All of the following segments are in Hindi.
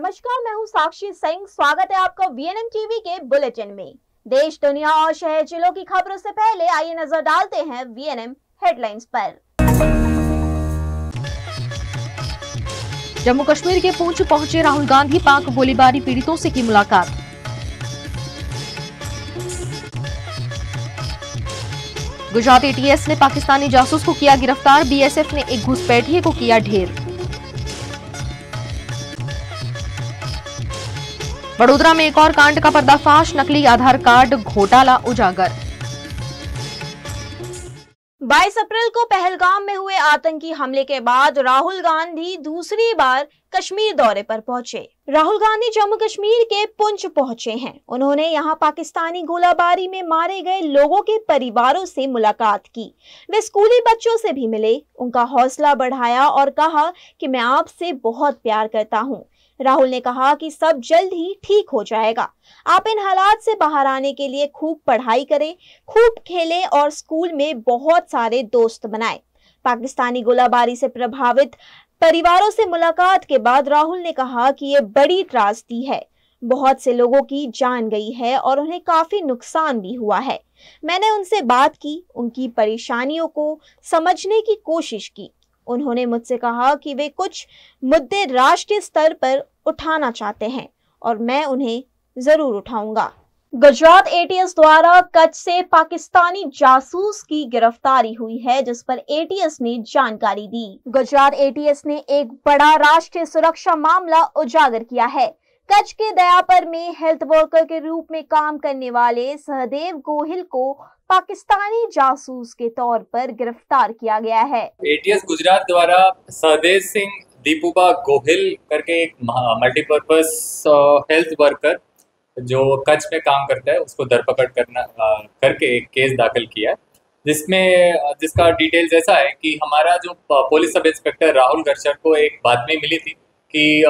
नमस्कार, मैं हूं साक्षी सिंह। स्वागत है आपका वीएनएम टीवी के बुलेटिन में। देश, दुनिया और शहर जिलों की खबरों से पहले आइए नजर डालते हैं वीएनएम हेडलाइंस पर। जम्मू कश्मीर के पुंछ पहुंचे राहुल गांधी, पाक गोलीबारी पीड़ितों से की मुलाकात। गुजरात एटीएस ने पाकिस्तानी जासूस को किया गिरफ्तार, बीएसएफ ने एक घुसपैठिए को किया ढेर। वडोदरा में एक और कांड का पर्दाफाश, नकली आधार कार्ड घोटाला उजागर। 22 अप्रैल को पहलगाम में हुए आतंकी हमले के बाद राहुल गांधी दूसरी बार कश्मीर दौरे पर पहुंचे। राहुल गांधी जम्मू कश्मीर के पुंछ पहुंचे हैं। उन्होंने यहां पाकिस्तानी गोलाबारी में मारे गए लोगों के परिवारों से मुलाकात की। वे स्कूली बच्चों से भी मिले, उनका हौसला बढ़ाया और कहा कि मैं आपसे बहुत प्यार करता हूं। राहुल ने कहा कि सब जल्द ही ठीक हो जाएगा। आप इन हालात से बाहर आने के लिए खूब पढ़ाई करें, खूब खेलें और स्कूल में बहुत सारे दोस्त बनाएं। पाकिस्तानी गोलाबारी से प्रभावित परिवारों से मुलाकात के बाद राहुल ने कहा कि ये बड़ी त्रासदी है। बहुत से लोगों की जान गई है और उन्हें काफी नुकसान भी हुआ है। मैंने उनसे बात की, उनकी परेशानियों को समझने की कोशिश की। उन्होंने मुझसे कहा कि वे कुछ मुद्दे राष्ट्रीय स्तर पर उठाना चाहते हैं और मैं उन्हें जरूर उठाऊंगा। गुजरात एटीएस द्वारा कच्छ से पाकिस्तानी जासूस की गिरफ्तारी हुई है, जिस पर एटीएस ने जानकारी दी। गुजरात एटीएस ने एक बड़ा राष्ट्रीय सुरक्षा मामला उजागर किया है। कच्छ के दयापर में हेल्थ वर्कर के रूप में काम करने वाले सहदेव गोहिल को पाकिस्तानी जासूस के तौर पर गिरफ्तार किया गया है। एटीएस गुजरात द्वारा सहदेव सिंह दीपूबा गोहिल करके एक मल्टीपर्पज हेल्थ वर्कर जो कच्छ में काम करता है उसको धरपकड़ करके एक केस दाखिल किया है, जिसका डिटेल्स ऐसा है कि हमारा जो पुलिस सब इंस्पेक्टर राहुल गर्चर को एक बातमी मिली थी कि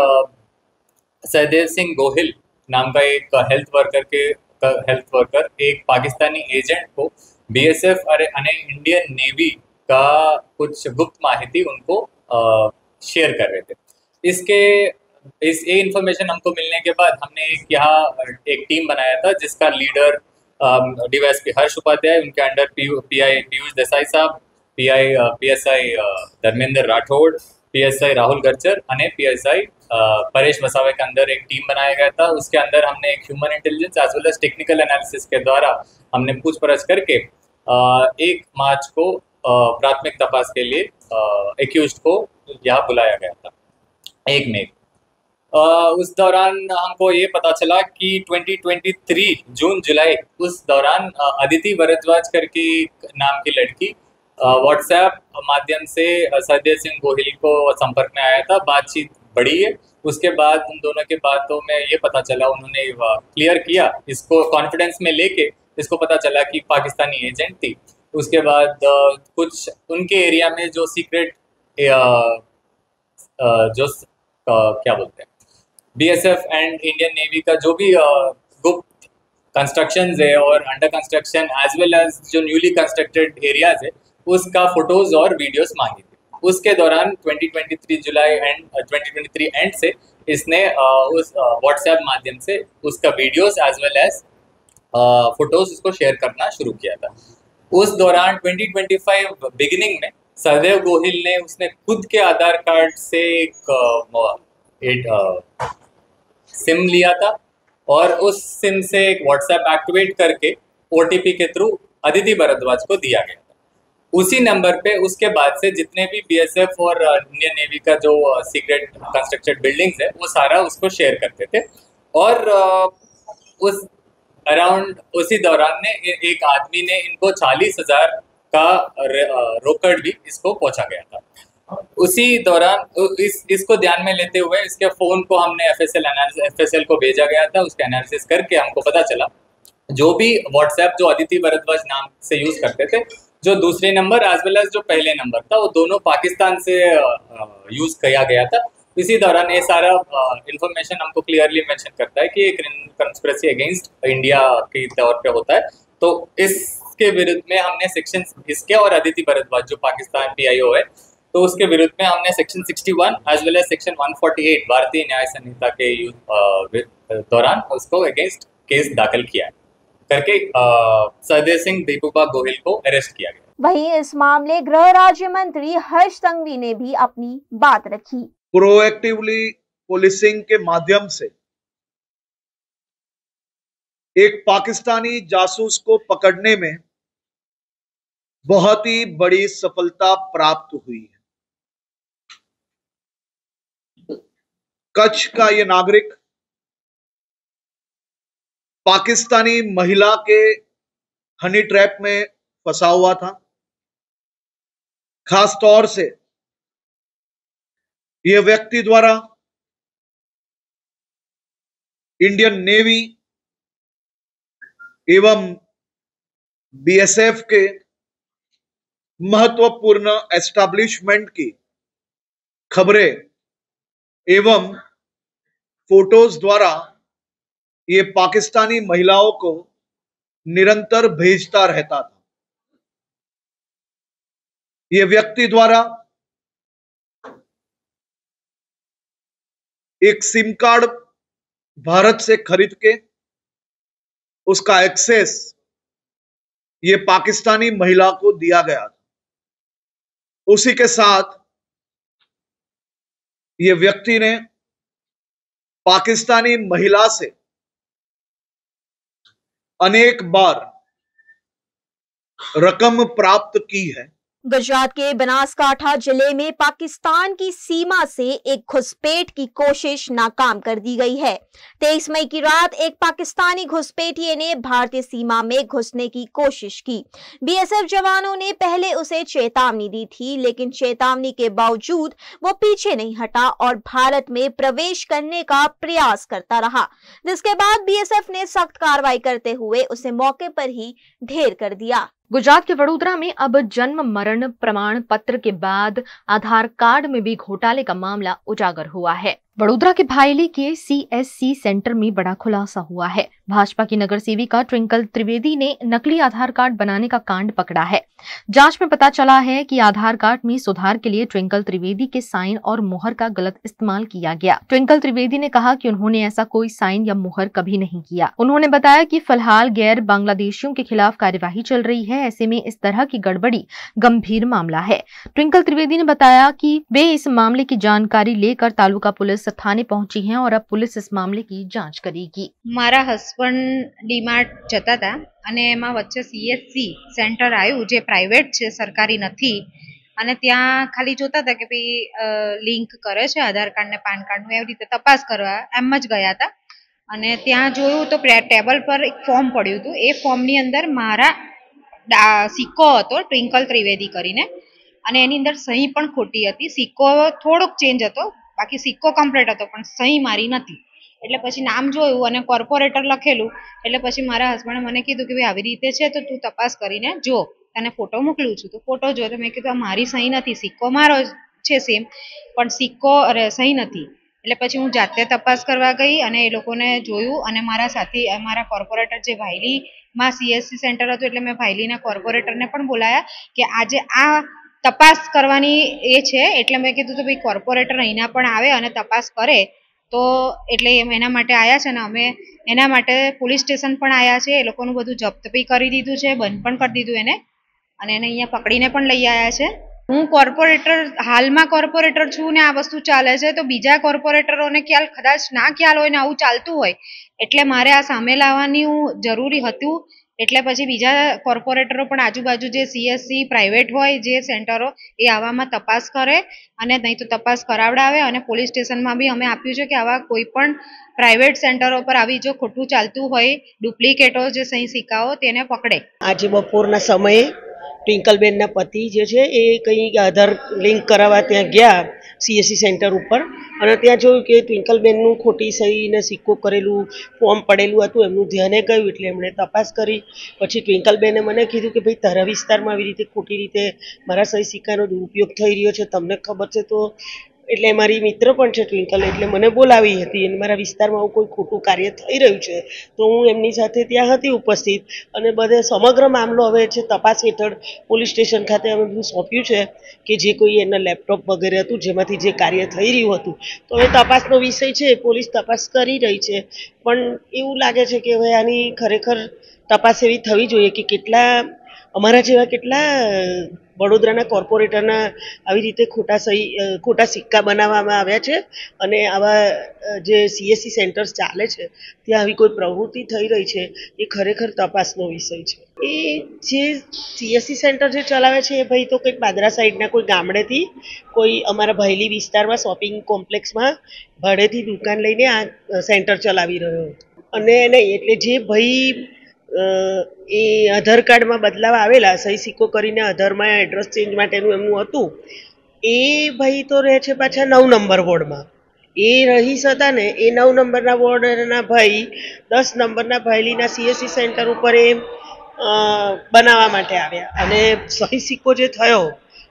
सहदेव सिंह गोहिल नाम का एक हेल्थ वर्कर एक पाकिस्तानी एजेंट को बीएसएफ अरे इंडियन नेवी का कुछ गुप्त माहिती उनको शेयर कर रहे थे। ये इंफॉर्मेशन हमको मिलने के बाद हमने एक टीम बनाया था, जिसका लीडर डीवाईएसपी हर्ष उपाध्याय, उनके अंडर पीआई पीयूष देसाई साहब, पीएसआई धर्मेंद्र राठौड़, पीएसआई राहुल गर्चर और पीएसआई परेश वसावे के अंदर एक टीम बनाया गया था। उसके अंदर हमने एक human intelligence as well as technical analysis के द्वारा हमने पूछपरछ करके 1 मार्च को प्राथमिक तपास के लिए एक्यूज्ड को यहाँ बुलाया गया था 1 मई। उस दौरान हमको ये पता चला कि 2023 जून जुलाई उस दौरान अदिति भारद्वाज करके नाम की लड़की व्हाट्सएप माध्यम से सहदेव सिंह गोहिल को संपर्क में आया था। बातचीत बढ़ी है। उसके बाद उन दोनों के बातों में ये पता चला, उन्होंने क्लियर किया, इसको कॉन्फिडेंस में लेके इसको पता चला कि पाकिस्तानी एजेंट थी। उसके बाद कुछ उनके एरिया में जो सीक्रेट क्या बोलते हैं बीएसएफ एंड इंडियन नेवी का जो भी गुप्त कंस्ट्रक्शंस है और under construction as well as जो न्यूली कंस्ट्रक्टेड एरियाज है उसका फोटोज और वीडियोस मांगी थी। उसके दौरान 2023 एंड से इसने उस व्हाट्सएप माध्यम से उसका videos as well as photos उसको शेयर करना शुरू किया था। उस दौरान 2025 बिगिनिंग में सहदेव गोहिल ने उसने खुद के आधार कार्ड से एक सिम लिया था और उस सिम से एक व्हाट्सएप एक्टिवेट करके ओटीपी के थ्रू अदिति भारद्वाज को दिया गया था। उसी नंबर पे उसके बाद से जितने भी बीएसएफ और इंडियन नेवी का जो सीक्रेट कंस्ट्रक्टेड बिल्डिंग्स है वो सारा उसको शेयर करते थे। और उसी दौरान ने एक आदमी ने इनको 40,000 का रोकड़ भी इसको पहुंचा गया था। उसी दौरान इसको ध्यान में लेते हुए इसके फोन को हमने एफएसएल को भेजा गया था। उसका एनालिसिस करके हमको पता चला जो भी व्हाट्सएप जो अदिति भारद्वाज नाम से यूज करते थे, जो दूसरे नंबर एज वेल एज जो पहले नंबर था, वो दोनों पाकिस्तान से यूज किया गया था। इसी दौरान ये सारा इंफॉर्मेशन हमको क्लियरली मेंशन करता है कि एक कंस्पिरेसी अगेंस्ट इंडिया के तौर पे होता है। तो इसके विरुद्ध में हमने सेक्शन इसके और अदिति भारद्वाज जो पाकिस्तान पीआईओ है तो उसके विरुद्ध में हमने section 61 as well as section 148 भारतीय न्याय संहिता के दौरान उसको अगेंस्ट केस दाखिल किया करके सरदेव सिंह दीपूबा गोहिल को अरेस्ट किया गया। वहीं इस मामले गृह राज्य मंत्री हर्ष संघवी ने भी अपनी बात रखी। प्रोएक्टिवली पुलिसिंग के माध्यम से एक पाकिस्तानी जासूस को पकड़ने में बहुत ही बड़ी सफलता प्राप्त हुई है। कच्छ का यह नागरिक पाकिस्तानी महिला के हनी ट्रैप में फंसा हुआ था। खास तौर से यह व्यक्ति द्वारा इंडियन नेवी एवं बीएसएफ के महत्वपूर्ण एस्टैब्लिशमेंट की खबरें एवं फोटोज द्वारा ये पाकिस्तानी महिलाओं को निरंतर भेजता रहता था। ये व्यक्ति द्वारा एक सिम कार्ड भारत से खरीद के उसका एक्सेस ये पाकिस्तानी महिला को दिया गया था। उसी के साथ ये व्यक्ति ने पाकिस्तानी महिला से अनेक बार रकम प्राप्त की है। गुजरात के बनासकांठा जिले में पाकिस्तान की सीमा से एक घुसपैठ की कोशिश नाकाम कर दी गई है। 23 मई की रात एक पाकिस्तानी घुसपैठिए ने भारतीय सीमा में घुसने की कोशिश की। बीएसएफ जवानों ने पहले उसे चेतावनी दी थी, लेकिन चेतावनी के बावजूद वो पीछे नहीं हटा और भारत में प्रवेश करने का प्रयास करता रहा, जिसके बाद बीएसएफ ने सख्त कार्रवाई करते हुए उसे मौके पर ही ढेर कर दिया। गुजरात के वडोदरा में अब जन्म मरण प्रमाण पत्र के बाद आधार कार्ड में भी घोटाले का मामला उजागर हुआ है। वडोदरा के भायली के सीएससी सेंटर में बड़ा खुलासा हुआ है। भाजपा की नगर सेविका ट्विंकल त्रिवेदी ने नकली आधार कार्ड बनाने का कांड पकड़ा है। जांच में पता चला है कि आधार कार्ड में सुधार के लिए ट्विंकल त्रिवेदी के साइन और मुहर का गलत इस्तेमाल किया गया। ट्विंकल त्रिवेदी ने कहा कि उन्होंने ऐसा कोई साइन या मुहर कभी नहीं किया। उन्होंने बताया कि फिलहाल गैर बांग्लादेशियों के खिलाफ कार्यवाही चल रही है, ऐसे में इस तरह की गड़बड़ी गंभीर मामला है। ट्विंकल त्रिवेदी ने बताया कि वे इस मामले की जानकारी लेकर तालुका पुलिस थाने पहुंची हैं और अब पुलिस इस मामले की जांच करेगी। मारा हस्बंड डीमार्ट जता था અને એમાં વચ્ચે સીએસસી સેન્ટર આવ્યું જે પ્રાઇવેટ છે, સરકારી નથી, અને ત્યાં ખાલી જોતા હતા કે ભાઈ લિંક કરે છે આધાર કાર્ડ ને પાન કાર્ડ નું, એવી રીતે તપાસ કરવા એમ જ ગયા હતા અને ત્યાં જોયું તો ટેબલ પર એક ફોર્મ પડ્યું હતું। એ ફોર્મની અંદર મારા સિક્કો હતો ટ્વિંકલ ત્રિવેદી કરીને, અને એની અંદર સહી પણ ખોટી હતી। સિક્કો થોડોક ચેન્જ હતો, બાકી સિક્કો કમ્પ્લીટ હતો પણ સહી મારી નથી। એટલે પછી નામ જોયું અને કોર્પોરેટર લખેલું, એટલે પછી મારા હસબન્ડે મને કીધું કે ભાઈ આવી રીતે છે તો તું તપાસ કરીને જો, તને ફોટો મોકલું છું। તો ફોટો જો, તો મેં કીધું આ મારી સહી નથી, સિક્કો મારો છે સેમ પણ સિક્કો સહી નથી। એટલે પછી હું જાતે તપાસ કરવા ગઈ અને એ લોકોને જોયું અને મારા સાથી મારા કોર્પોરેટર જે ભાયલીમાં સીએસસી સેન્ટર હતું એટલે મેં ભાયલીના કોર્પોરેટરને પણ બોલાયા કે આજે આ તપાસ કરવાની એ છે, એટલે મેં કીધું તો ભાઈ કોર્પોરેટર અહીંના પણ આવે અને તપાસ કરે તો એટલે એના માટે આવ્યા છે ને અમે એના માટે પોલીસ સ્ટેશન પણ આવ્યા છે। એ લોકોનું બધું જપ્ત બી કરી દીધું છે, બંધ પણ કરી દીધું એને, અને એને અહીંયા પકડીને પણ લઈ આવ્યા છે। હું કોર્પોરેટર હાલમાં કોર્પોરેટર છું ને આ વસ્તુ ચાલે છે, તો બીજા કોર્પોરેટરોને કદાચ ના ખ્યાલ હોય ને આવું ચાલતું હોય એટલે મારે આ સામે લાવવાની જરૂરી હતું। એટલે પછી બીજા કોર્પોરેટરો પણ આજુબાજુ જે સીએસસી પ્રાઇવેટ હોય જે સેન્ટરો એ આવામાં તપાસ કરે અને નહીં તો તપાસ કરાવડાવે, અને પોલીસ સ્ટેશનમાં બી અમે આપ્યું છે કે આવા કોઈ પણ પ્રાઇવેટ સેન્ટરો પર આવી જો ખોટું ચાલતું હોય ડુપ્લિકેટો જે સહી સિક્કાઓ તેને પકડે। આજે બપોરના સમયે ટ્વિંકલબેનના પતિ જે છે એ કંઈ આધાર લિંક કરાવવા ત્યાં ગયા સીએસસી સેન્ટર ઉપર, અને ત્યાં જોયું કે ટ્વિંકલબેનનું ખોટી સહી ને સિક્કો કરેલું ફોર્મ પડેલું હતું। એમનું ધ્યાને ગયું એટલે એમણે તપાસ કરી। પછી ટ્વિંકલબેને મને કીધું કે ભાઈ તારા વિસ્તારમાં આવી રીતે ખોટી રીતે મારા સહી સિક્કાનો દુરુપયોગ થઈ રહ્યો છે, તમને ખબર છે તો એટલે મારી મિત્ર પણ છે ટ્વિંકલ, એટલે મને બોલાવી હતી અને મારા વિસ્તારમાં આવું કોઈ ખોટું કાર્ય થઈ રહ્યું છે તો હું એમની સાથે ત્યાં હતી ઉપસ્થિત, અને બધે સમગ્ર મામલો હવે છે તપાસ હેઠળ પોલીસ સ્ટેશન ખાતે અમે બધું સોંપ્યું છે કે જે કોઈ એના લેપટોપ વગેરે હતું જેમાંથી જે કાર્ય થઈ રહ્યું હતું, તો હવે તપાસનો વિષય છે, પોલીસ તપાસ કરી રહી છે. પણ એવું લાગે છે કે હવે આની ખરેખર તપાસ એવી થવી જોઈએ કે કેટલા અમારા જેવા કેટલા વડોદરાના કોર્પોરેટરના આવી રીતે ખોટા સિક્કા બનાવવામાં આવ્યા છે, અને આવા જે CSC સેન્ટર્સ ચાલે છે ત્યાં આવી કોઈ પ્રવૃત્તિ થઈ રહી છે, એ ખરેખર તપાસનો વિષય છે. એ જે CSC સેન્ટર જે ચલાવે છે એ ભાઈ તો કંઈક બાદરા સાઈડના કોઈ ગામડેથી કોઈ અમારા ભાયલી વિસ્તારમાં શોપિંગ કોમ્પ્લેક્સમાં ભાડેથી દુકાન લઈને આ સેન્ટર ચલાવી રહ્યો હતો. અને નહીં એટલે જે ભાઈ એ આધાર કાર્ડમાં બદલાવ આવેલા, સહી સિક્કો કરીને આધારમાં એડ્રેસ ચેન્જ માટેનું એમનું હતું, એ ભાઈ તો રહે છે પાછા 9 નંબર વોર્ડમાં. એ રહીશ હતા ને, એ 9 નંબરના વોર્ડના ભાઈ 10 નંબરના ભાયલીના CSC સેન્ટર ઉપર એ બનાવવા માટે આવ્યા, અને સહી સિક્કો જે થયો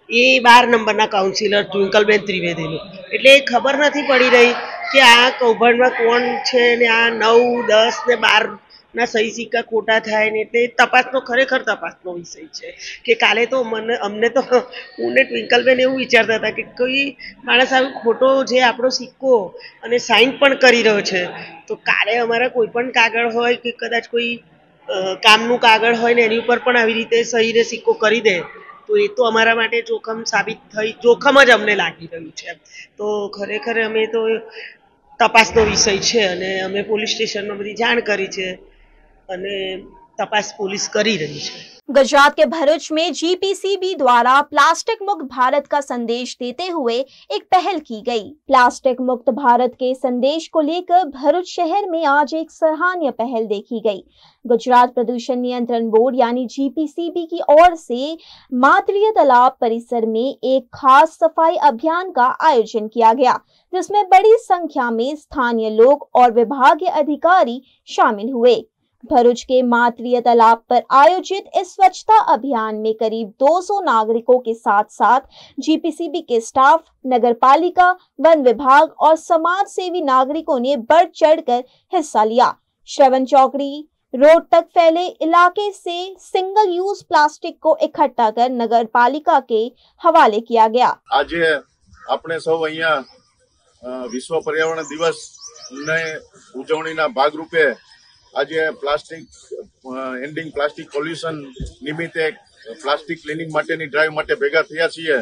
એ 12 નંબરના કાઉન્સિલર ટ્વિંકલબેન ત્રિવેદીનો. એટલે ખબર નથી પડી રહી કે આ કૌભાંડમાં કોણ છે ને આ 9, 10 ને 12 ના સહી સિક્કા ખોટા થાય ને. એટલે તપાસનો ખરેખર તપાસનો વિષય છે કે કાલે તો અમને તો હું ને ટ્વિંકલબેન એવું વિચારતા હતા કે કોઈ માણસ આવી ખોટો જે આપણો સિક્કો અને સાઇન પણ કરી રહ્યો છે, તો કાલે અમારા કોઈ પણ કાગળ હોય કે કદાચ કોઈ કામનું કાગળ હોય ને એની ઉપર પણ આવી રીતે સહીને સિક્કો કરી દે તો એ તો અમારા માટે જોખમ જ અમને લાગી રહ્યું છે. તો ખરેખર અમે તો તપાસનો વિષય છે અને અમે પોલીસ સ્ટેશનમાં બધી જાણ કરી છે અને तपास पुलिस કરી રહી છે। गुजरात के भरूच में GPCB द्वारा प्लास्टिक मुक्त भारत का संदेश देते हुए एक पहल की गई। प्लास्टिक मुक्त भारत के संदेश को लेकर भरूच शहर में आज एक सराहनीय पहल देखी गई। गुजरात प्रदूषण नियंत्रण बोर्ड यानी GPCB की ओर से मातृय तालाब परिसर में एक खास सफाई अभियान का आयोजन किया गया, जिसमें बड़ी संख्या में स्थानीय लोग और विभागीय अधिकारी शामिल हुए। भरूच के मातृय तालाब पर आयोजित इस स्वच्छता अभियान में करीब 200 नागरिकों के साथ साथ GPCB के स्टाफ, नगर पालिका, वन विभाग और समाज सेवी नागरिकों ने बढ़ चढ़कर हिस्सा लिया। श्रवण चौकड़ी रोड तक फैले इलाके से सिंगल यूज प्लास्टिक को इकट्ठा कर नगर पालिका के हवाले किया गया। आज अपने सौ अहींया विश्व पर्यावरण दिवस ने उजवણીના ભાગરૂપે આજે પ્લાસ્ટિક એન્ડિંગ પ્લાસ્ટિક પોલ્યુશન નિમિત્તે પ્લાસ્ટિક ક્લિનિંગ માટેની ડ્રાઈવ માટે ભેગા થયા છીએ।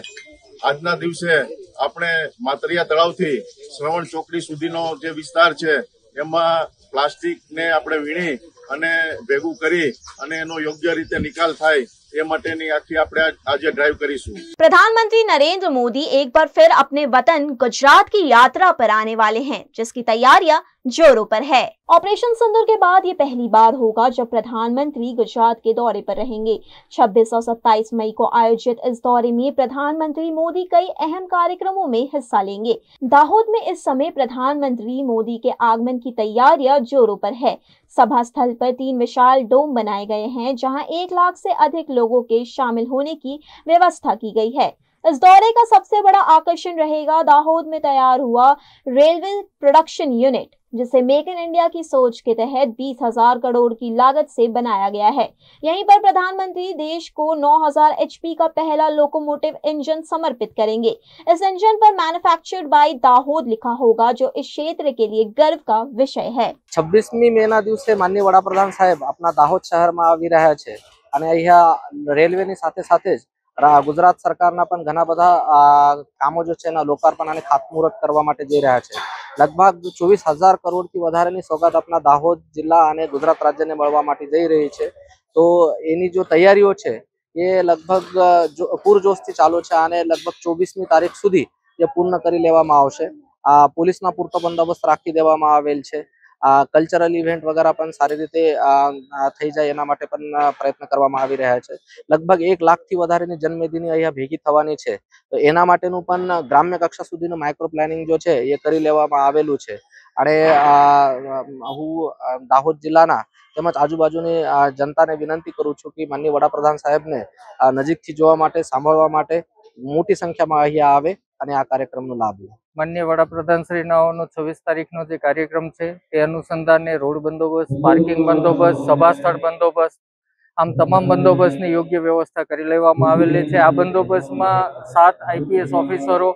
આજના દિવસે આપણે માતરિયા તળાવથી શ્રવણ ચોકડી સુધીનો જે વિસ્તાર છે એમાં પ્લાસ્ટિકને આપણે વીણી અને ભેગું કરી અને એનો યોગ્ય રીતે નિકાલ થાય એ માટેની આખી આપણે આજે ડ્રાઈવ કરીશું। प्रधानमंत्री नरेंद्र मोदी एक बार फिर अपने वतन गुजरात की यात्रा पर आने वाले हैं, जिसकी तैयारियां जोरों पर है। ऑपरेशन सिंदूर के बाद ये पहली बार होगा जब प्रधानमंत्री गुजरात के दौरे पर रहेंगे। 26 और 27 मई को आयोजित इस दौरे में प्रधानमंत्री मोदी कई अहम कार्यक्रमों में हिस्सा लेंगे। दाहोद में इस समय प्रधानमंत्री मोदी के आगमन की तैयारियां जोरों पर है। सभा स्थल पर 3 विशाल डोम बनाए गए हैं, जहां 1 लाख से अधिक लोगों के शामिल होने की व्यवस्था की गई है। इस दौरे का सबसे बड़ा आकर्षण रहेगा दाहोद में तैयार हुआ रेलवे प्रोडक्शन यूनिट, जिसे मेक इन इंडिया की सोच के तहत 20,000 करोड़ की लागत से बनाया गया है। यहीं पर प्रधानमंत्री देश को 9,000 HP का पहला लोकोमोटिव इंजन समर्पित करेंगे। इस इंजन पर मैन्युफैक्चर्ड बाय दाहोद लिखा होगा, जो इस क्षेत्र के लिए गर्व का विषय है। 26મી મેના દિવસે માનનીય વડાપ્રધાન સાહેબ આપણા દાહોદ શહેરમાં આવી રહ્યા છે અને અહીંયા રેલવેની સાથે સાથે ગુજરાત સરકારના પણ ઘણા બધા કામો जो છે એના લોકાર્પણ અને ખાતમુહૂર્ત કરવા માટે જઈ રહ્યા છે। લગભગ 24,000 કરોડથી વધારેની સોગાત આપણા દાહોદ જિલ્લા અને ગુજરાત રાજ્યને મળવા માટે જઈ રહી છે। તો એની જો તૈયારીઓ છે એ લગભગ પૂરજોશથી ચાલુ છે અને લગભગ 24મી તારીખ સુધી એ પૂર્ણ કરી લેવામાં આવશે। પોલીસના પૂરતો બંદોબસ્ત રાખી દેવામાં આવેલ છે। કલ્ચરલ ઇવેન્ટ વગેરે પણ સારી રીતે થઈ જાય એના માટે પણ પ્રયત્ન કરવામાં આવી રહ્યા છે। લગભગ 1 લાખથી વધારેની જનમેદની અહીંયા ભેગી થવાની છે, તો એના માટેનું પણ ગ્રામ્ય કક્ષા સુધીનું માઇક્રો પ્લાનિંગ જો છે એ કરી લેવામાં આવેલું છે। અને હું દાહોદ જિલ્લાના તેમજ આજુબાજુની જનતાને વિનંતી કરું છું કે માનનીય વડાપ્રધાન સાહેબને નજીકથી જોવા માટે, સાંભળવા માટે મોટી સંખ્યામાં અહીંયા આવે અને આ કાર્યક્રમનો લાભ લે. માનનીય વડાપ્રધાનશ્રીનો 26 તારીખનો જે કાર્યક્રમ છે તે અનુસંધાને રોડ બંદોબસ્ત, પાર્કિંગ બંદોબસ્ત, સભા સ્થળ બંદોબસ્ત, આમ તમામ બંદોબસ્તની યોગ્ય વ્યવસ્થા કરી લેવામાં આવેલી છે. આ બંદોબસ્તમાં 7 આઈપીએસ ઓફિસરો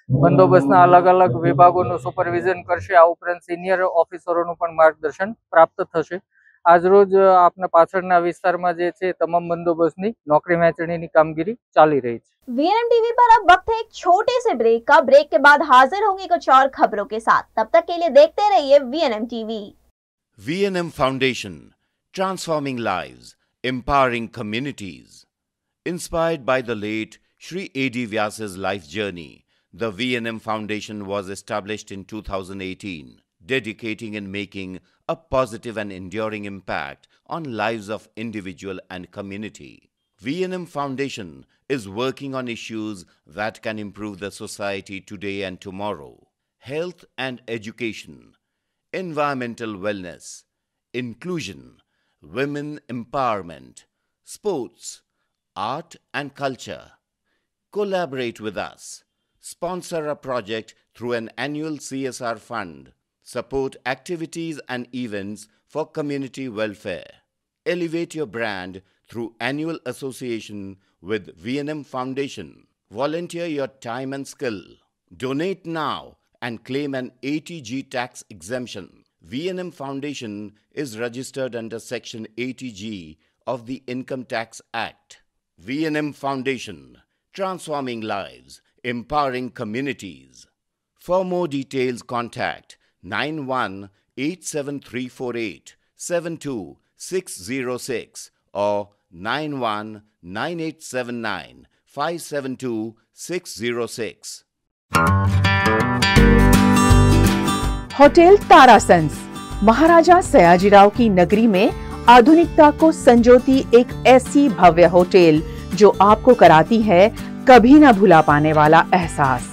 બંદોબસ્તના અલગ અલગ વિભાગોનું સુપરવિઝન કરશે. આ ઉપરાંત સિનિયર ઓફિસરોનું પણ માર્ગદર્શન પ્રાપ્ત થશે. આજરોજ આપના પાછળના વિસ્તારમાં જે છે તમામ बंदोबस्तની नौकरी वहंचણીની कामगिरी ચાલી રહી છે. वीएनएम टीवी पर अब वक्त है एक छोटे से ब्रेक का. ब्रेक के बाद हाजिर होंगे कुछ और खबरों के साथ. तब तक के लिए देखते रहिए VNM TV. VNM Foundation, transforming lives, empowering communities. Inspired by the late Shri A.D. Vyas's life journey, the VNM Foundation was established in 2018, dedicating and making a positive and enduring impact on lives of individual and community. VNM Foundation is working on issues that can improve the society today and tomorrow. Health and education, environmental wellness, inclusion, women empowerment, sports, art and culture. Collaborate with us. Sponsor a project through an annual CSR fund. Support activities and events for community welfare. Elevate your brand through annual association with VNM Foundation. Volunteer your time and skill. Donate now and claim an 80G tax exemption. VNM Foundation is registered under Section 80G of the Income Tax Act. VNM Foundation, transforming lives, empowering communities. For more details, contact 918734872606 or 919879572606. Hotel तारासंस महाराजा सयाजीराव की नगरी में आधुनिकता को संजोती एक ऐसी भव्य होटल जो आपको कराती है कभी न भुला पाने वाला एहसास.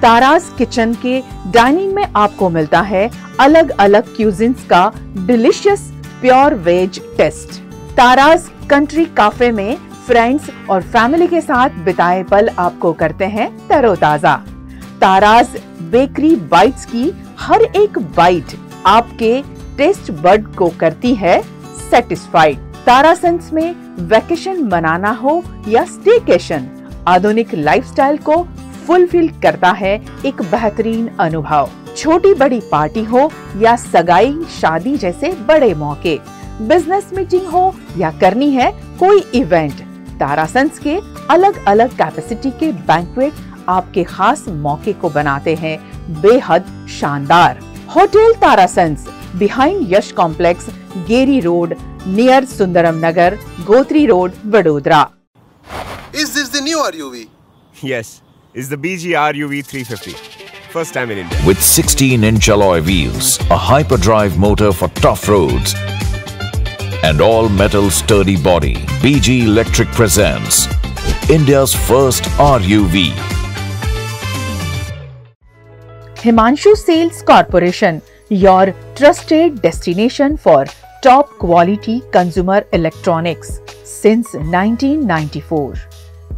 तारास किचन के डाइनिंग में आपको मिलता है अलग अलग क्यूजिन्स का delicious pure veg taste. Tara's Country Cafe में फ्रेंड्स और फैमिली के साथ बिताए पल आपको करते हैं तरोताजा. तारास बेकरी बाइट्स की हर एक बाइट आपके टेस्ट बड को करती है सेटिस्फाइड. तारासंस में वैकेशन मनाना हो या स्टेकेशन, आधुनिक लाइफस्टाइल को फुलफिल करता है एक बेहतरीन अनुभव. छोटी बड़ी पार्टी हो या सगाई शादी जैसे बड़े मौके, बिजनेस मीटिंग हो या करनी है कोई इवेंट, तारासंस के अलग अलग कैपेसिटी के बैंक्वेट आपके खास मौके को बनाते हैं बेहद शानदार. Hotel Tarasons behind Yash complex, Geri Road, near Sundaram Nagar, Gotri Road, Vadodara. Is this the new RUV? Yes, it's the BG RUV 350. First time in India. With 16-inch alloy wheels, a hyperdrive motor for tough roads, and all-metal sturdy body, BG Electric presents India's first RUV. Himanshu Sales Corporation, your trusted destination for top quality consumer electronics since 1994.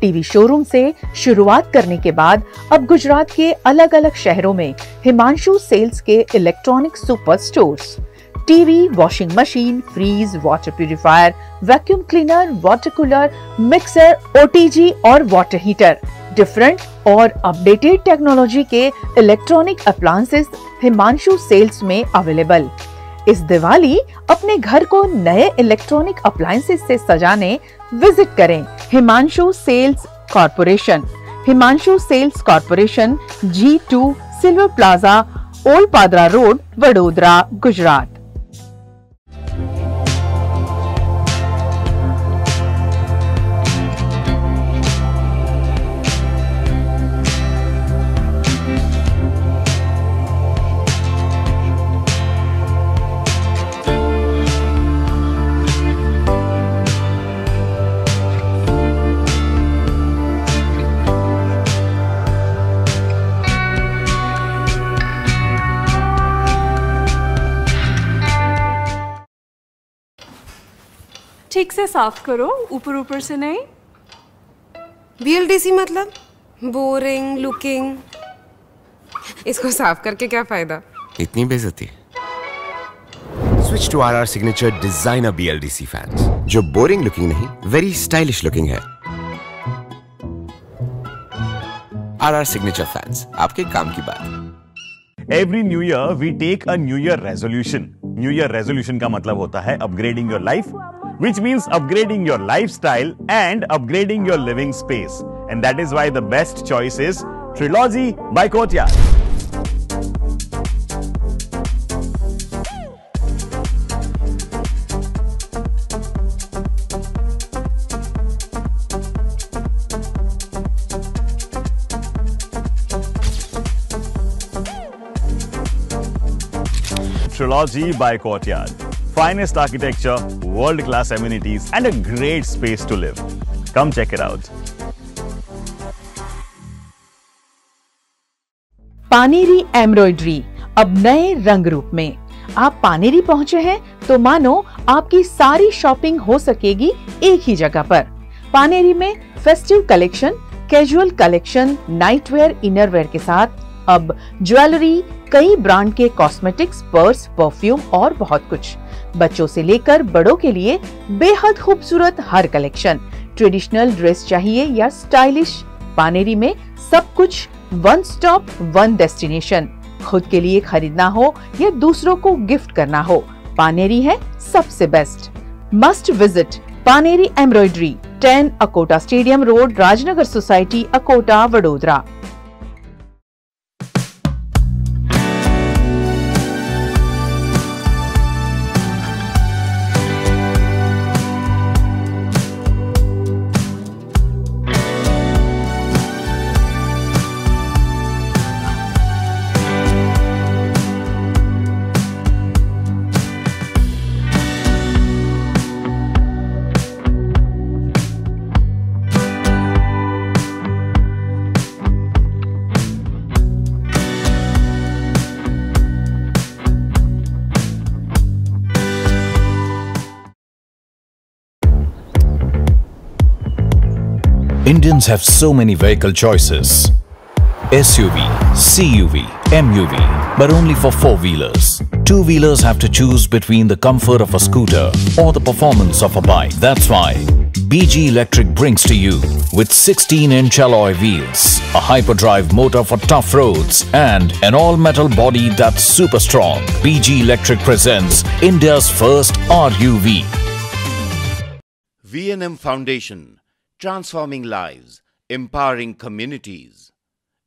TV showroom से शुरुआत करने के बाद अब गुजरात के अलग अलग शहरों में हिमांशु सेल्स के electronic super stores, TV, washing machine, fridge, water purifier, vacuum cleaner, water cooler, mixer, OTG और वाटर हीटर, डिफरेंट और अपडेटेड टेक्नोलॉजी के इलेक्ट्रॉनिक अप्लायंसेस हिमांशु सेल्स में अवेलेबल. इस दिवाली अपने घर को नए इलेक्ट्रॉनिक अप्लायंसेस से सजाने विजिट करें Himanshu Sales Corporation. Himanshu Sales Corporation, G2 Silver Plaza, Old Padra Road, Vadodara, Gujarat. ठीक से साफ करो, ऊपर ऊपर से नहीं. BLDC मतलब बोरिंग लुकिंग. इसको साफ करके क्या फायदा? इतनी बेइज्जती। Switch to RR Signature Designer BLDC fans, जो बोरिंग लुकिंग नहीं, वेरी स्टाइलिश लुकिंग है। RR Signature fans, आपके काम की बात। Every new year we take a New Year resolution. New Year resolution का मतलब होता है upgrading your life, which means upgrading your lifestyle and upgrading your living space. And that is why the best choice is Trilogy by Courtyard. Trilogy by Courtyard. Finest architecture, world-class amenities, and a great space to live. Come check it out. Paneri embroidery अब नए रंग रूप में। आप पानेरी पहुंचे हैं तो मानो आपकी सारी शॉपिंग हो सकेगी एक ही जगह पर। पानेरी में festive collection, casual collection, nightwear, innerwear के साथ अब ज्वेलरी, कई ब्रांड के कॉस्मेटिक्स, पर्स, परफ्यूम और बहुत कुछ। बच्चों से लेकर बड़ों के लिए बेहद खूबसूरत हर कलेक्शन। ट्रेडिशनल ड्रेस चाहिए या स्टाइलिश, पानेरी में सब कुछ वन स्टॉप वन डेस्टिनेशन। खुद के लिए खरीदना हो या दूसरों को गिफ्ट करना हो, पानेरी है सबसे best. Must visit Paneri embroidery, 10 Akota stadium road, Rajnagar society, Akota, Vadodara. Indians have so many vehicle choices. SUV, CUV, MUV, but only for four-wheelers. Two-wheelers have to choose between the comfort of a scooter or the performance of a bike. That's why BG Electric brings to you with 16-inch alloy wheels, a hyperdrive motor for tough roads, and an all-metal body that's super strong. BG Electric presents India's first RUV. V&M Foundation, transforming lives, empowering communities.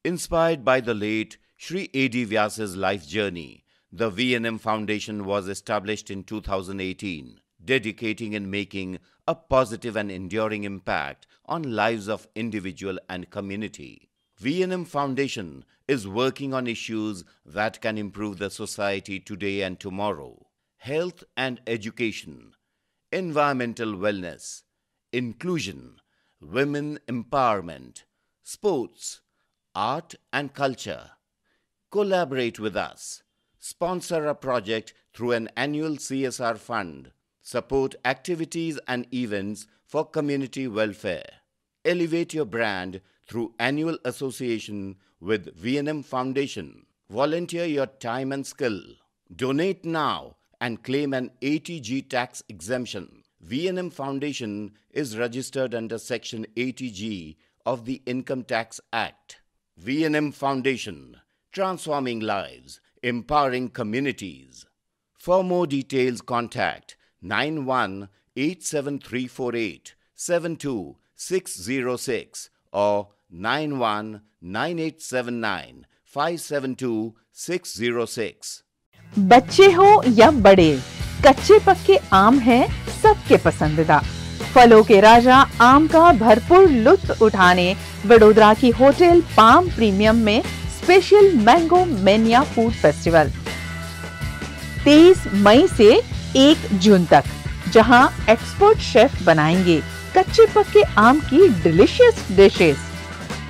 Inspired by the late Shri A.D. Vyas's life journey, the V&M Foundation was established in 2018, dedicating and making a positive and enduring impact on lives of individual and community. V&M Foundation is working on issues that can improve the society today and tomorrow. Health and education, environmental wellness, inclusion, women empowerment, sports, art and culture. Collaborate with us. Sponsor a project through an annual CSR fund. Support activities and events for community welfare. Elevate your brand through annual association with V&M Foundation. Volunteer your time and skill. Donate now and claim an ATG tax exemption. V&M Foundation is registered under Section 80G of the Income Tax Act. V&M Foundation, transforming lives, empowering communities. For more details, contact 918738 72606 or 919879 572606. बच्चे हो या बड़े, कच्चे पक्के आम हैं सबके पसंदीदा। फलों के राजा आम का भरपूर लुत्फ उठाने वडोदरा की होटल पाम प्रीमियम में special mango mania food festival 23 मई से 1 जून तक, जहां एक्सपर्ट शेफ बनाएंगे कच्चे पक्के आम की डिलीशियस डिशेस।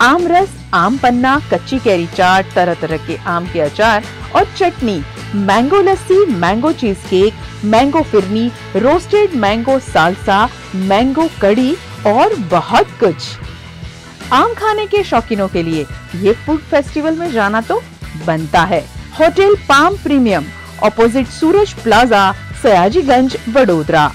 आम रस, आम पन्ना, कच्ची कैरी चाट, तरह तरह के आम के अचार और चटनी, mango lassi, mango cheesecake, mango phirni, roasted mango salsa, mango kadhi और बहुत कुछ। आम खाने के शौकीनों के लिए ये फूड फेस्टिवल में जाना तो बनता है। होटल पाम प्रीमियम, ऑपोजिट सूरज प्लाजा, सयाजीगंज, वडोदरा।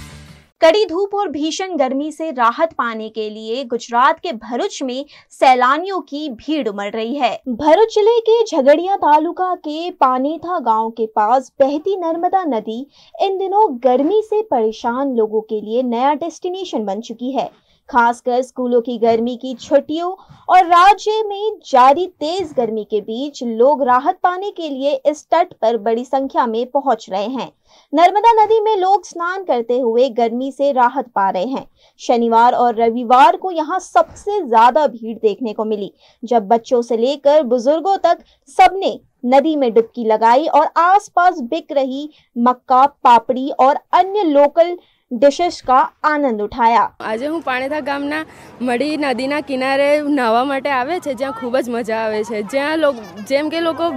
कड़ी धूप और भीषण गर्मी से राहत पाने के लिए गुजरात के भरूच में सैलानियों की भीड़ उमड़ रही है। भरूच जिले के झगड़िया तालुका के पानेथा गांव के पास बहती नर्मदा नदी इन दिनों गर्मी से परेशान लोगों के लिए नया डेस्टिनेशन बन चुकी है। खासकर स्कूलों की गर्मी की छुट्टियों और राज्य में जारी तेज गर्मी के बीच लोग राहत पाने के लिए इस तट पर बड़ी संख्या में पहुंच रहे हैं। नर्मदा नदी में लोग स्नान करते हुए गर्मी से राहत पा रहे हैं। शनिवार और रविवार को यहां सबसे ज्यादा भीड़ देखने को मिली, जब बच्चों से लेकर बुजुर्गों तक सबने नदी में डुबकी लगाई और आसपास बिक रही मक्का, पापड़ी और अन्य लोकल डिशेस का आनंद उठाया। आज हूँ पाणेथा गामना मड़ी नदीना किनारे नाहवा माटे आवे छे, ज्यां खूब ज मजा आवे छे। ज्यां जेम के लोको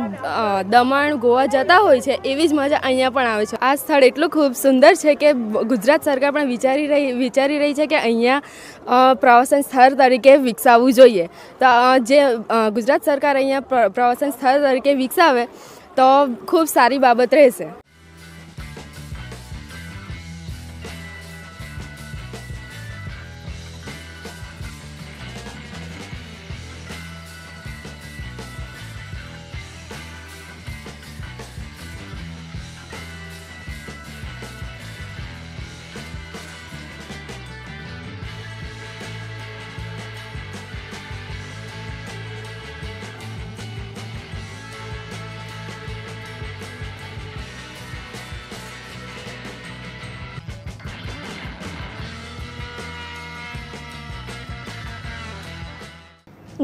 दमण गोवा जता होय छे एवी ज मजा अहींया पण आवे छे। आ स्थळ એટલું खूब सुंदर छे के गुजरात सरकार पण विचारी रही छे के अहींया प्रवासन स्थळ तरीके विकसावવું જોઈએ। तो जे गुजरात सरकार अहींया प्रवासन स्थळ तरीके विकसावे तो खूब सारी बाबत रहेशे।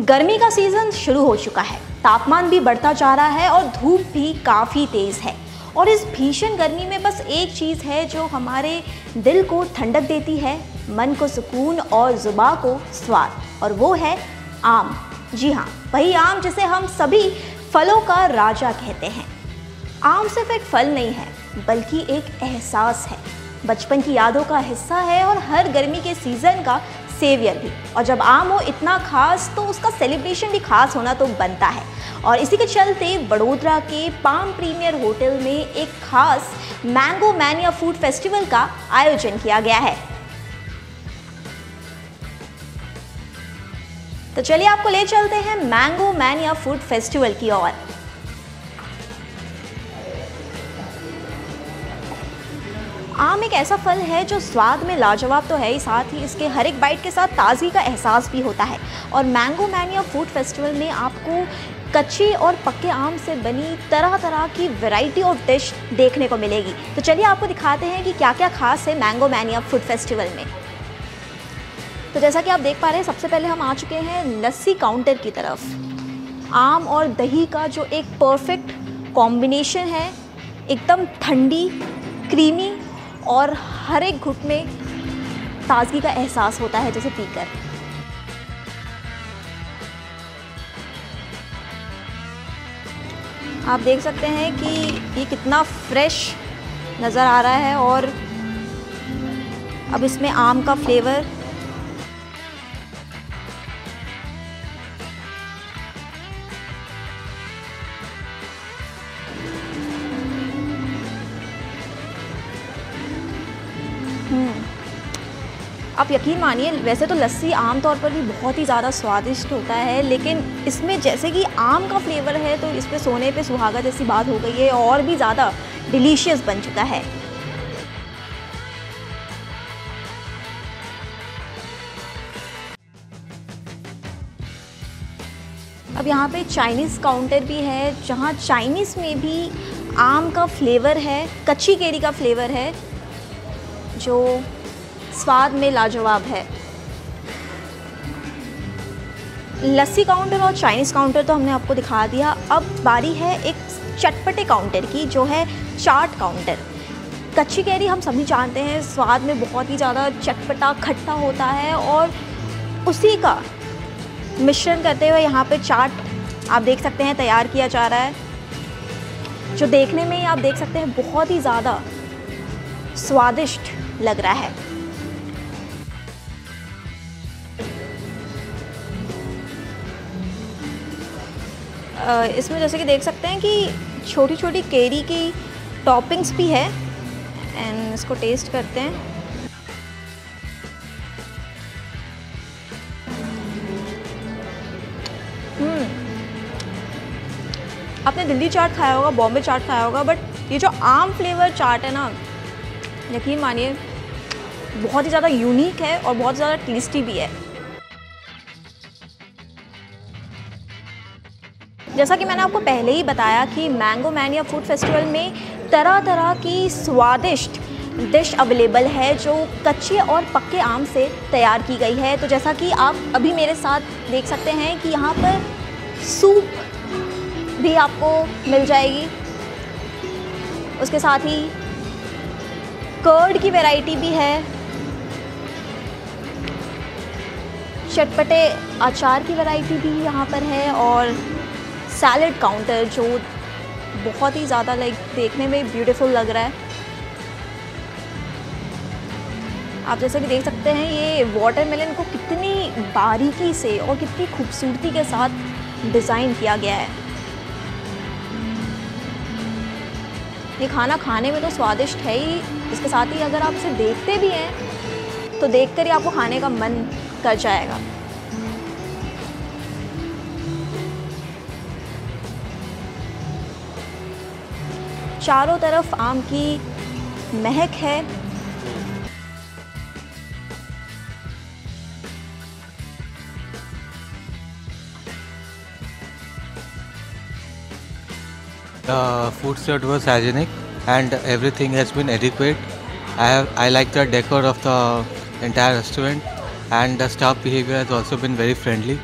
गर्मी का सीजन शुरू हो चुका है, तापमान भी बढ़ता जा रहा है और धूप भी काफ़ी तेज़ है। और इस भीषण गर्मी में बस एक चीज़ है जो हमारे दिल को ठंडक देती है, मन को सुकून और जुबान को स्वाद, और वो है आम। जी हाँ, वही आम जिसे हम सभी फलों का राजा कहते हैं। आम सिर्फ एक फल नहीं है, बल्कि एक एहसास है, बचपन की यादों का हिस्सा है और हर गर्मी के सीज़न का सेवियर भी। और जब आम हो इतना खास तो उसका सेलिब्रेशन भी खास होना तो बनता है। और इसी के चलते वडोदरा के पाम प्रीमियर होटल में एक खास मैंगो मैनिया फूड फेस्टिवल का आयोजन किया गया है। तो चलिए आपको ले चलते हैं मैंगो मैनिया फूड फेस्टिवल की ओर। आम एक ऐसा फल है जो स्वाद में लाजवाब तो है ही, साथ ही इसके हर एक बाइट के साथ ताजगी का एहसास भी होता है। और मैंगो मैनिया फूड फेस्टिवल में आपको कच्चे और पक्के आम से बनी तरह तरह की वैरायटी ऑफ डिश देखने को मिलेगी। तो चलिए आपको दिखाते हैं कि क्या क्या खास है मैंगो मैनिया फूड फेस्टिवल में। तो जैसा कि आप देख पा रहे हैं, सबसे पहले हम आ चुके हैं लस्सी काउंटर की तरफ। आम और दही का जो एक परफेक्ट कॉम्बिनेशन है, एकदम ठंडी, क्रीमी और हर एक घुट में ताजगी का एहसास होता है जैसे पीकर। आप देख सकते हैं कि ये कितना फ्रेश नज़र आ रहा है। और अब इसमें आम का फ्लेवर, आप यकीन मानिए, वैसे तो लस्सी आमतौर पर भी बहुत ही ज़्यादा स्वादिष्ट होता है, लेकिन इसमें जैसे कि आम का फ्लेवर है तो इसमें सोने पे सुहागा जैसी बात हो गई है और भी ज़्यादा डिलीशियस बन चुका है। अब यहाँ पे चाइनीज़ काउंटर भी है, जहाँ चाइनीज़ में भी आम का फ्लेवर है, कच्ची केरी का फ्लेवर है जो स्वाद में लाजवाब है। लस्सी काउंटर और चाइनीज़ काउंटर तो हमने आपको दिखा दिया। अब बारी है एक चटपटे काउंटर की, जो है चाट काउंटर। कच्ची कैरी हम सभी जानते हैं स्वाद में बहुत ही ज़्यादा चटपटा खट्टा होता है, और उसी का मिश्रण करते हुए यहाँ पे चाट आप देख सकते हैं तैयार किया जा रहा है, जो देखने में ही आप देख सकते हैं बहुत ही ज़्यादा स्वादिष्ट लग रहा है। इसमें जैसे कि देख सकते हैं कि छोटी छोटी केरी की टॉपिंग्स भी है। एंड इसको टेस्ट करते हैं। आपने दिल्ली चाट खाया होगा, बॉम्बे चाट खाया होगा, बट ये जो आम फ्लेवर चाट है ना, यकीन मानिए बहुत ही ज़्यादा यूनिक है और बहुत ज़्यादा टेस्टी भी है। जैसा कि मैंने आपको पहले ही बताया कि मैंगो मैनिया फूड फेस्टिवल में तरह तरह की स्वादिष्ट डिश अवेलेबल है जो कच्चे और पक्के आम से तैयार की गई है। तो जैसा कि आप अभी मेरे साथ देख सकते हैं कि यहाँ पर सूप भी आपको मिल जाएगी, उसके साथ ही कर्ड की वैरायटी भी है, चटपटे अचार की वैरायटी भी यहाँ पर है और सैलड काउंटर जो बहुत ही ज़्यादा देखने में ब्यूटीफुल लग रहा है। आप जैसे कि देख सकते हैं ये वाटरमेलन को कितनी बारीकी से और कितनी खूबसूरती के साथ डिज़ाइन किया गया है। ये खाना खाने में तो स्वादिष्ट है ही, इसके साथ ही अगर आप इसे देखते भी हैं तो देखकर ही आपको खाने का मन कर जाएगा। चारों तरफ आम की महक है। The food served was hygienic and everything has been adequate. I like the decor of the entire restaurant and the staff behavior has also been very friendly.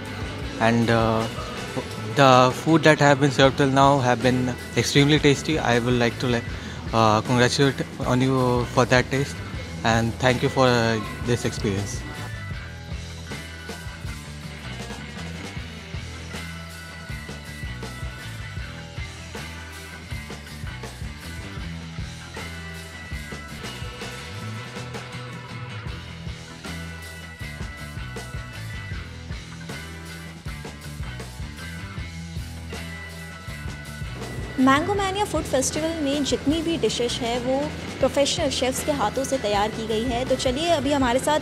And the food that have been served till now have been extremely tasty. I would like to congratulate on you for that taste and thank you for this experience. Mango mania food festival में जितनी भी डिशेस है वो प्रोफेशनल शेफ़्स के हाथों से तैयार की गई है। तो चलिए अभी हमारे साथ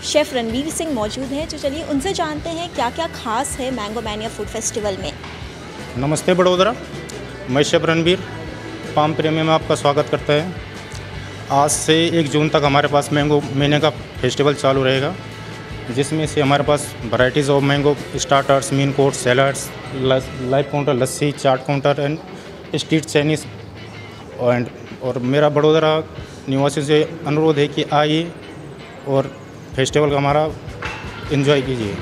शेफ़ रणवीर सिंह मौजूद हैं, तो चलिए उनसे जानते हैं क्या क्या खास है मैंगो मैनिया फूड फेस्टिवल में। नमस्ते बड़ोदरा, मैं शेफ़ रणवीर पाम प्रेमी में आपका स्वागत करता है। आज से 1 जून तक हमारे पास मैंगो मैनिया का फेस्टिवल चालू रहेगा, जिसमें से हमारे पास varieties of mango starters, main course, salads, live counter, lassi, chaat counter and street Chinese. और मेरा बड़ोदरा निवासियों से अनुरोध है कि आइए और फेस्टिवल का हमारा एंजॉय कीजिए।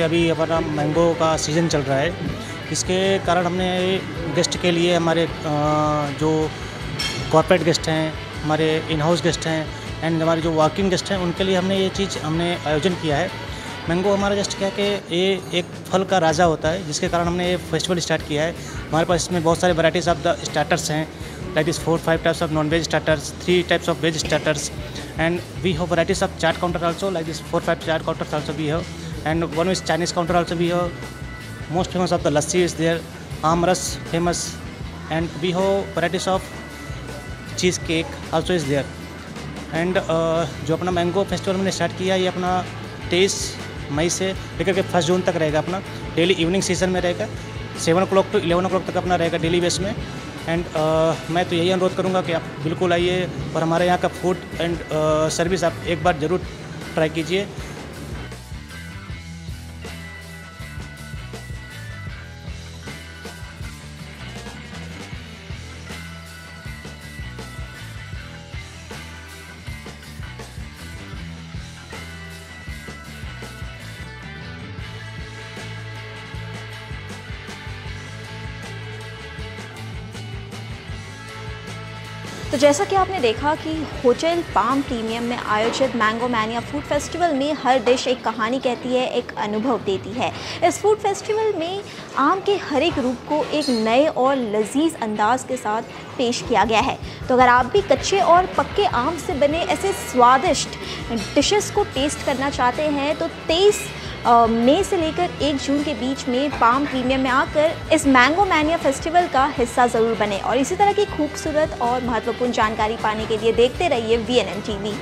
अभी हमारा मैंगो का सीज़न चल रहा है, इसके कारण हमने गेस्ट के लिए हमारे जो कॉर्पोरेट गेस्ट हैं, हमारे इन हाउस गेस्ट हैं एंड हमारे जो वर्किंग गेस्ट हैं, उनके लिए हमने आयोजन किया है। मैंगो हमारा जस्ट क्या कि ये एक फल का राजा होता है, जिसके कारण हमने ये फेस्टिवल स्टार्ट किया है। हमारे पास इसमें बहुत सारे वैराइटीज़ ऑफ द स्टार्टर्स हैं, like this 4-5 types of non veg starters, 3 types of veg starters and we have varieties of chaat counter also, like this 4-5 chaat counters also we have and one is Chinese counter also we have. Most famous of the lassi is there, amras famous, and we have varieties of cheese cake also is there. And जो अपना मैंगो फेस्टिवल हमने स्टार्ट किया, ये अपना 23 मई से लेकर के 1 जून तक रहेगा। अपना डेली इवनिंग सीजन में रहेगा, 7 o'clock to 11 o'clock तक अपना रहेगा डेली बेस में। एंड मैं तो यही अनुरोध करूँगा कि आप बिल्कुल आइए और हमारे यहाँ का फूड एंड सर्विस आप एक बार ज़रूर ट्राई कीजिए। तो जैसा कि आपने देखा कि होटल पाम प्रीमियम में आयोजित मैंगो मैनिया फूड फेस्टिवल में हर डिश एक कहानी कहती है, एक अनुभव देती है। इस फूड फेस्टिवल में आम के हर एक रूप को एक नए और लजीज अंदाज के साथ पेश किया गया है। तो अगर आप भी कच्चे और पक्के आम से बने ऐसे स्वादिष्ट डिशेस को टेस्ट करना चाहते हैं तो 23 मई से लेकर 1 जून के बीच में पाम प्रीमियम में आकर इस मैंगो मैनिया फेस्टिवल का हिस्सा ज़रूर बने। और इसी तरह की खूबसूरत और महत्वपूर्ण जानकारी पाने के लिए देखते रहिए VNM TV।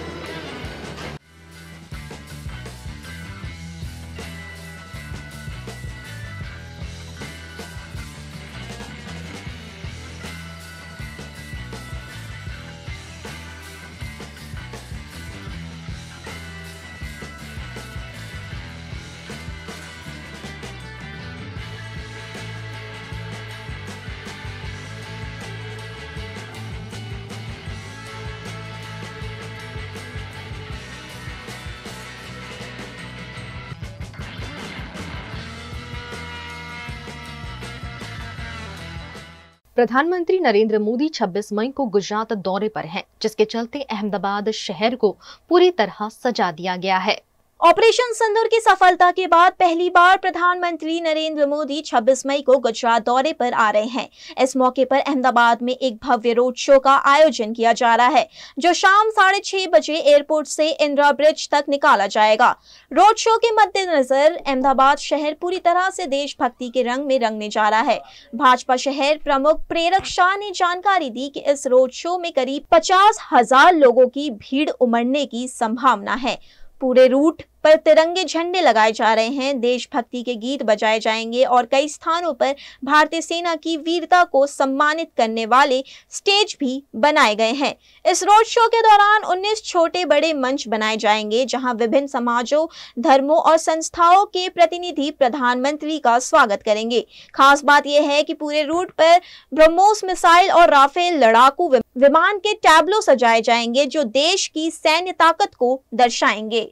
प्रधानमंत्री नरेंद्र मोदी 26 मई को गुजरात दौरे पर हैं, जिसके चलते अहमदाबाद शहर को पूरी तरह सजा दिया गया है। ऑपरेशन सिंदूर की सफलता के बाद पहली बार प्रधानमंत्री नरेंद्र मोदी 26 मई को गुजरात दौरे पर आ रहे हैं। इस मौके पर अहमदाबाद में एक भव्य रोड शो का आयोजन किया जा रहा है, जो शाम 6:30 बजे एयरपोर्ट से इंदिरा ब्रिज तक निकाला जाएगा। रोड शो के मद्देनजर अहमदाबाद शहर पूरी तरह से देशभक्ति के रंग में रंगने जा रहा है। भाजपा शहर प्रमुख प्रेरक शाह ने जानकारी दी कि इस रोड शो में करीब 50,000 लोगों की भीड़ उमड़ने की संभावना है। पूरे रूट पर तिरंगे झंडे लगाए जा रहे हैं, देशभक्ति के गीत बजाए जाएंगे और कई स्थानों पर भारतीय सेना की वीरता को सम्मानित करने वाले स्टेज भी बनाए गए हैं। इस रोड शो के दौरान 19 छोटे बड़े मंच बनाए जाएंगे, जहां विभिन्न समाजों, धर्मों और संस्थाओं के प्रतिनिधि प्रधानमंत्री का स्वागत करेंगे। खास बात यह है कि पूरे रूट पर ब्रह्मोस मिसाइल और राफेल लड़ाकू विमान के टैबलो सजाए जाएंगे, जो देश की सैन्य ताकत को दर्शाएंगे।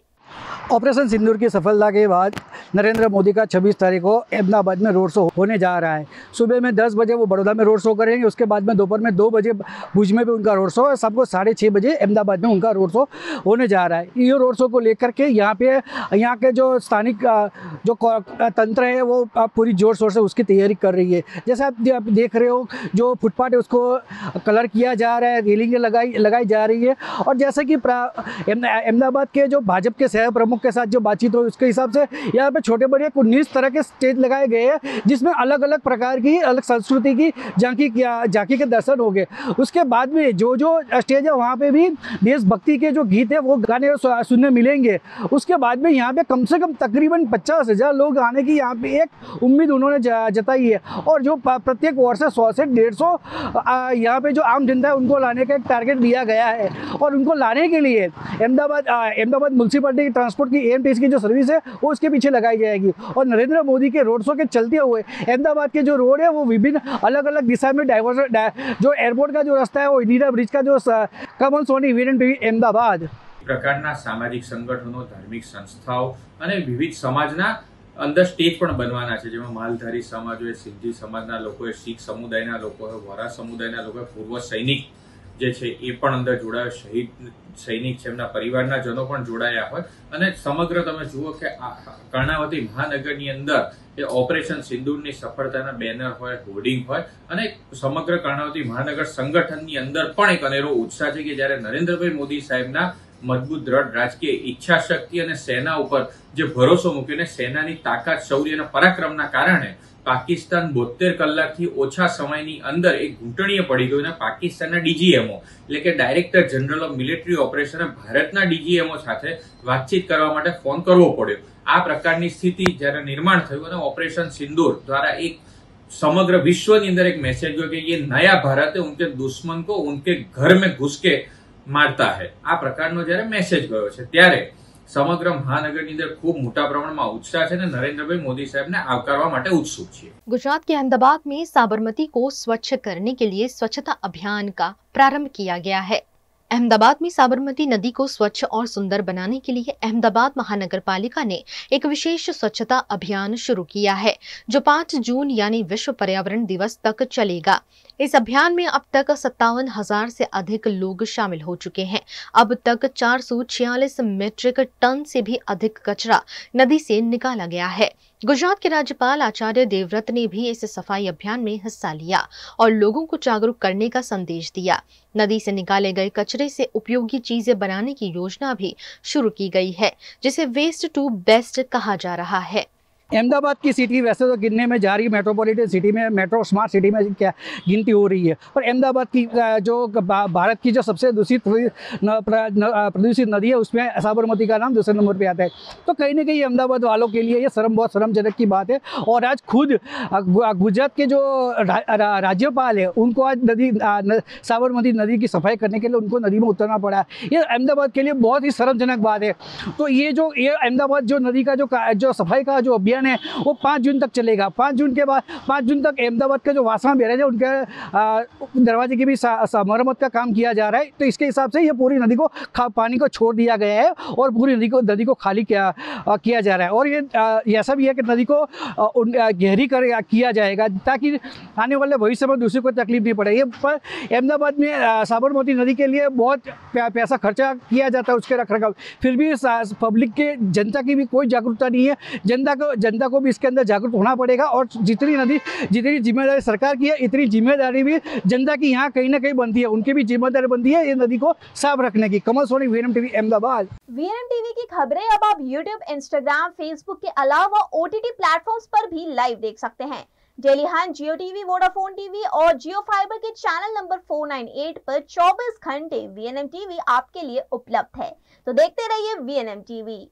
ऑपरेशन सिंदूर की सफलता के बाद नरेंद्र मोदी का 26 तारीख को अहमदाबाद में रोड शो होने जा रहा है। सुबह में 10 बजे वो बड़ौदा में रोड शो करेंगे, उसके बाद में दोपहर में 2 बजे भुज में भी उनका रोड शो है। सबको 6:30 बजे अहमदाबाद में उनका रोड शो होने जा रहा है। ये रोड शो को लेकर के यहाँ के जो स्थानिक जो तंत्र है वो पूरी जोर शोर से उसकी तैयारी कर रही है। जैसे आप देख रहे हो, जो फुटपाथ है उसको कलर किया जा रहा है, रेलिंगें लगाई जा रही है। और जैसे कि अहमदाबाद के जो भाजपा के सह प्रमुख के साथ जो बातचीत हुई, उसके हिसाब से यहाँ पे छोटे बड़े 19 तरह के स्टेज लगाए गए हैं, जिसमें अलग अलग प्रकार की अलग संस्कृति की झांकी के दर्शन हो गए। उसके बाद में जो स्टेज है वहाँ पे भी देशभक्ति के जो गीत है वो गाने सुनने मिलेंगे। उसके बाद में यहाँ पे कम से कम तकरीबन 50,000 लोग आने की यहाँ पे एक उम्मीद उन्होंने जताई है। और जो प्रत्येक वर्ष 100 से 150 यहाँ पे जो आम जनता है उनको लाने का एक टारगेट दिया गया है। और उनको लाने के लिए अहमदाबाद म्यूनसिपलिटी ट्रांसपोर्ट की AMTS की जो सर्विस है वो उसके पीछे लगाई जाएगी। और नरेंद्र मोदी के रोड शो के चलते हुए अहमदाबाद के जो रोड है वो विभिन्न अलग अलग दिशा में जो एयरपोर्ट का जो रास्ता है वो इंदिरा ब्रिज का जो कमल सोनी VNM TV अहमदाबाद प्रकारना सामाजिक संगठनों, धार्मिक संस्थाओं અને વિવિધ સમાજના અંદર સ્ટેજ પણ બનવાના છે, જેમાં માલધારી સમાજ હોય, સિંધી સમાજના લોકો હોય, શીખ સમુદાયના લોકો હોય, વોરા સમુદાયના લોકો હોય, પૂર્વ સૈનિક જે છે એ પણ અંદર જોડાયા, શહીદ સૈનિક છે એમના પરિવારના જનો પણ જોડાયા હોય અને સમગ્ર તમે જુઓ કે કર્ણાવતી મહાનગરની અંદર એ ઓપરેશન સિંદૂરની સફળતાના બેનર હોય, હોર્ડિંગ હોય અને સમગ્ર કર્ણાવતી મહાનગર સંગઠનની અંદર પણ એક અનેરો ઉત્સાહ છે કે જ્યારે નરેન્દ્રભાઈ મોદી સાહેબના મજબૂત દ્રઢ રાજકીય ઈચ્છાશક્તિ અને સેના ઉપર જે ભરોસો મૂક્યો ને સેનાની તાકાત, શૌર્ય અને પરાક્રમના કારણે પાકિસ્તાન 72 કલાકથી ઓછા સમયની અંદર એક ઘૂંટણીએ પડી ગયું અને પાકિસ્તાનના DGMO એટલે કે director general of military operation ભારતના DGMO સાથે વાતચીત કરવા માટે ફોન કરવો પડ્યો। આ પ્રકારની સ્થિતિ જ્યારે નિર્માણ થયું અને ઓપરેશન સિંદૂર દ્વારા એક સમગ્ર વિશ્વની અંદર એક મેસેજ ગયો કે ये नया भारत है, उनके दुश्मन को उनके घर में घुस के मारता है। આ પ્રકારનો જ્યારે મેસેજ ગયો છે ત્યારે समग्र महानगरनी अंदर खूब मोटा प्रमाणમાં उत्साह છે અને નરેન્દ્રભાઈ મોદી સાહેબને આવકારવા માટે उत्सुक છે। गुजरात के अहमदाबाद में साबरमती को स्वच्छ करने के लिए स्वच्छता अभियान का प्रारंभ किया गया है। अहमदाबाद में साबरमती नदी को स्वच्छ और सुंदर बनाने के लिए अहमदाबाद महानगर पालिका ने एक विशेष स्वच्छता अभियान शुरू किया है, जो 5 जून यानी विश्व पर्यावरण दिवस तक चलेगा। इस अभियान में अब तक 57,000 से अधिक लोग शामिल हो चुके हैं। अब तक 446 मीट्रिक टन से भी अधिक कचरा नदी से निकाला गया है। गुजरात के राज्यपाल आचार्य देवव्रत ने भी इस सफाई अभियान में हिस्सा लिया और लोगों को जागरूक करने का संदेश दिया। नदी से निकाले गए कचरे से उपयोगी चीजें बनाने की योजना भी शुरू की गई है, जिसे वेस्ट टू बेस्ट कहा जा रहा है। अहमदाबाद की सिटी वैसे तो गिनने में जा रही है, मेट्रोपॉलिटन सिटी में, मेट्रो स्मार्ट सिटी में क्या गिनती हो रही है, पर अहमदाबाद की जो भारत की जो सबसे प्रदूषित नदी है उसमें साबरमती का नाम दूसरे नंबर पे आता है। तो कहीं ना कहीं अहमदाबाद वालों के लिए ये बहुत शर्मजनक की बात है। और आज खुद गुजरात के जो राज्यपाल है उनको आज साबरमती नदी की सफाई करने के लिए उनको नदी में उतरना पड़ा। ये अहमदाबाद के लिए बहुत ही शर्मजनक बात है। तो ये अहमदाबाद जो नदी का जो सफाई का जो अभियान है वो 5 जून तक चलेगा। 5 जून के बाद 5 जून तक अहमदाबाद के जो वासना बैराज है उनके दरवाजे की भी मरम्मत का काम किया जा रहा है। तो इसके हिसाब से ये पूरी नदी को पानी को छोड़ दिया गया है और पूरी नदी को खाली किया जा रहा है। और ये ऐसा भी है कि नदी को गहरी किया जाएगा ताकि आने वाले भविष्य में दूसरे को तकलीफ नहीं पड़े। ये पर अहमदाबाद में साबरमती नदी के लिए बहुत पैसा खर्चा किया जाता है उसके रखरखाव, फिर भी पब्लिक के जनता की भी कोई जागरूकता नहीं है। जनता को भी इसके अंदर जागरूक होना पड़ेगा और जितनी जिम्मेदारी सरकार की है इतनी जिम्मेदारी भी जनता की यहाँ कहीं ना कहीं बनती है। उनकी भी जिम्मेदारी बनती है ये नदी को साफ रखने की। कमल Soni, VNM TV, Ahmedabad. VNM TV की खबरें अब आप YouTube, Instagram, Facebook के अलावा OTT प्लेटफॉर्म्स पर भी लाइव देख सकते हैं। डेली हैंड, जियो टीवी, वोडाफोन टीवी और जियो फाइबर के चैनल नंबर 498 पर 24 घंटे VNM TV आपके लिए उपलब्ध है। तो देखते रहिए VNM TV।